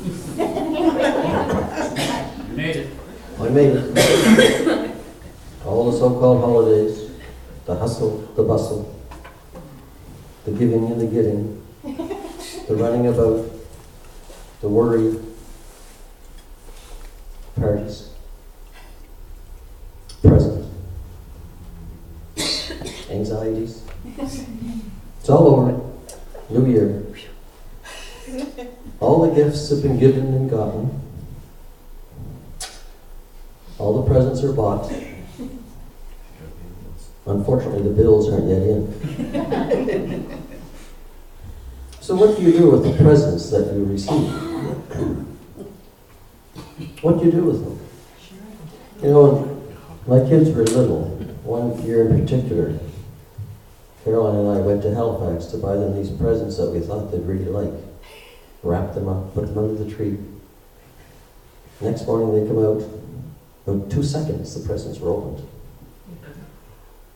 You made it. I made it. All the so-called holidays, the hustle, the bustle, the giving and the getting, the running about, the worry, parties, present, anxieties. It's all over. New Year. All the gifts have been given and gotten. All the presents are bought. Unfortunately, the bills aren't yet in. So what do you do with the presents that you receive? What do you do with them? You know, when my kids were little, one year in particular, Caroline and I went to Halifax to buy them these presents that we thought they'd really like. Wrap them up, put them under the tree. Next morning they come out. In 2 seconds, the presents were opened.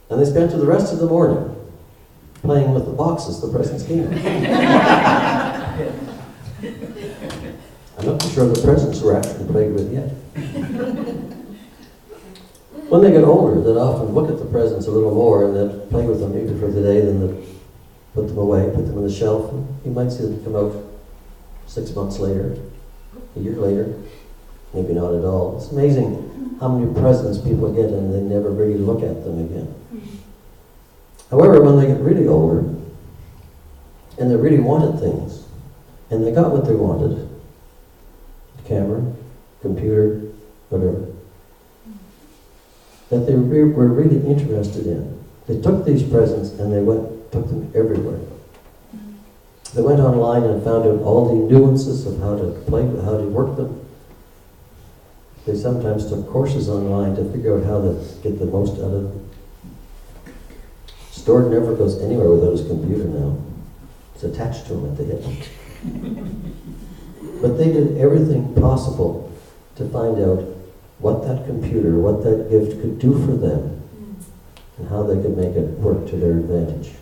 And they spent the rest of the morning playing with the boxes the presents came in. I'm not sure the presents were actually played with yet. When they get older, they'd often look at the presents a little more and they'd play with them maybe for the day, then they'd put them away, put them on the shelf, and you might see them come out 6 months later, a year later, maybe not at all. It's amazing how many presents people get and they never really look at them again. However, when they get really older and they really wanted things and they got what they wanted, camera, computer, whatever, that they were really interested in. They took these presents and they took them everywhere. They went online and found out all the nuances of how to play, how to work them. They sometimes took courses online to figure out how to get the most out of them. Stuart never goes anywhere without his computer now. It's attached to him at the hip. But they did everything possible to find out what that computer, what that gift could do for them, and how they could make it work to their advantage.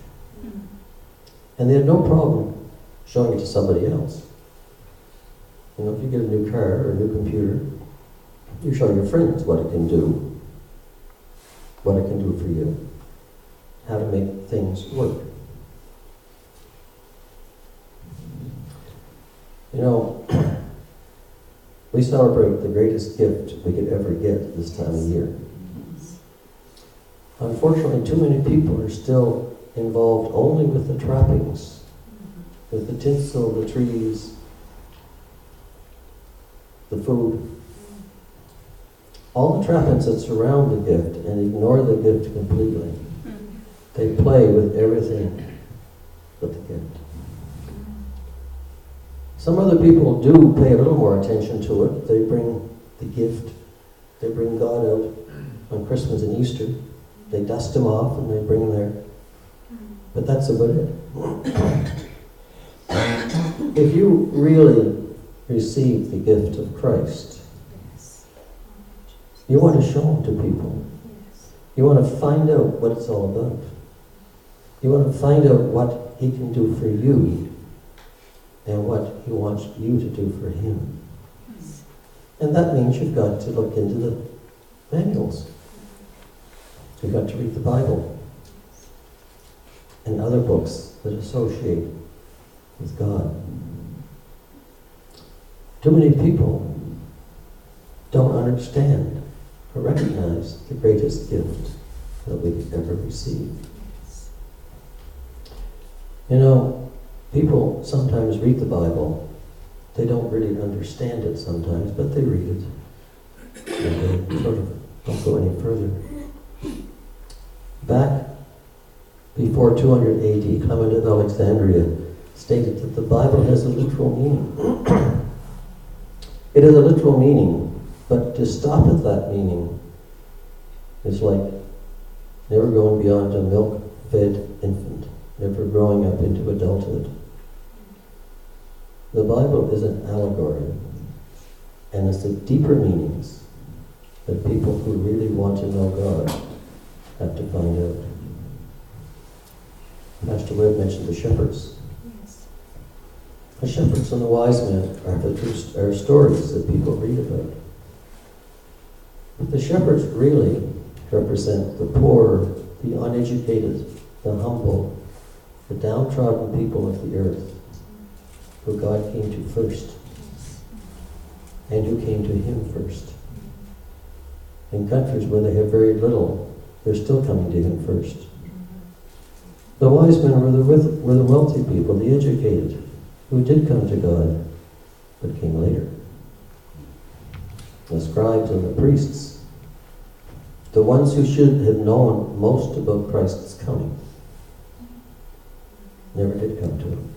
And they had no problem showing it to somebody else. You know, if you get a new car or a new computer, you show your friends what it can do, what it can do for you, how to make things work. You know, we celebrate the greatest gift we could ever get this time of year. Unfortunately, too many people are still involved only with the trappings, with the tinsel, the trees, the food. All the trappings that surround the gift and ignore the gift completely. They play with everything but the gift. Some other people do pay a little more attention to it. They bring the gift. They bring God out on Christmas and Easter. They dust him off and they bring him there. But that's about it. If you really receive the gift of Christ, you want to show him to people. You want to find out what it's all about. You want to find out what he can do for you and what he wants you to do for him. And that means you've got to look into the manuals. You've got to read the Bible and other books that associate with God. Too many people don't understand or recognize the greatest gift that we've ever received. You know, people sometimes read the Bible. They don't really understand it sometimes, but they read it. And they sort of don't go any further. Back before 200 AD, Clement of Alexandria stated that the Bible has a literal meaning. It has a literal meaning, but to stop at that meaning is like never going beyond a milk-fed infant, never growing up into adulthood. The Bible is an allegory, and it's the deeper meanings that people who really want to know God have to find out. Pastor Webb mentioned the shepherds. The shepherds and the wise men are stories that people read about. But the shepherds really represent the poor, the uneducated, the humble, the downtrodden people of the earth, who God came to first, and who came to him first. In countries where they have very little, they're still coming to him first. The wise men were the wealthy people, the educated, who did come to God, but came later. The scribes and the priests, the ones who should have known most about Christ's coming, never did come to him.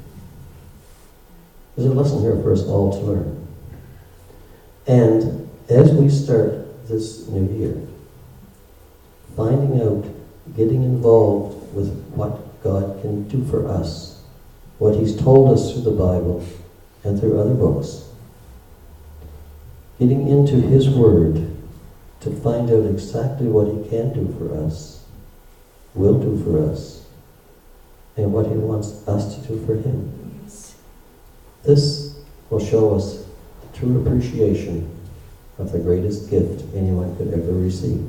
There's a lesson here for us all to learn. And as we start this new year, finding out, getting involved with what God can do for us, what he's told us through the Bible and through other books, getting into his word to find out exactly what he can do for us, will do for us, and what he wants us to do for him. This will show us the true appreciation of the greatest gift anyone could ever receive.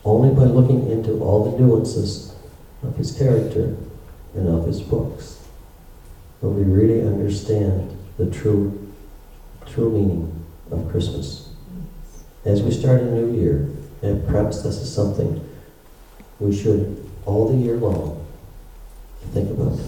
Only by looking into all the nuances of his character and of his books will we really understand the true meaning of Christmas. As we start a new year, and perhaps this is something we should all the year long think about.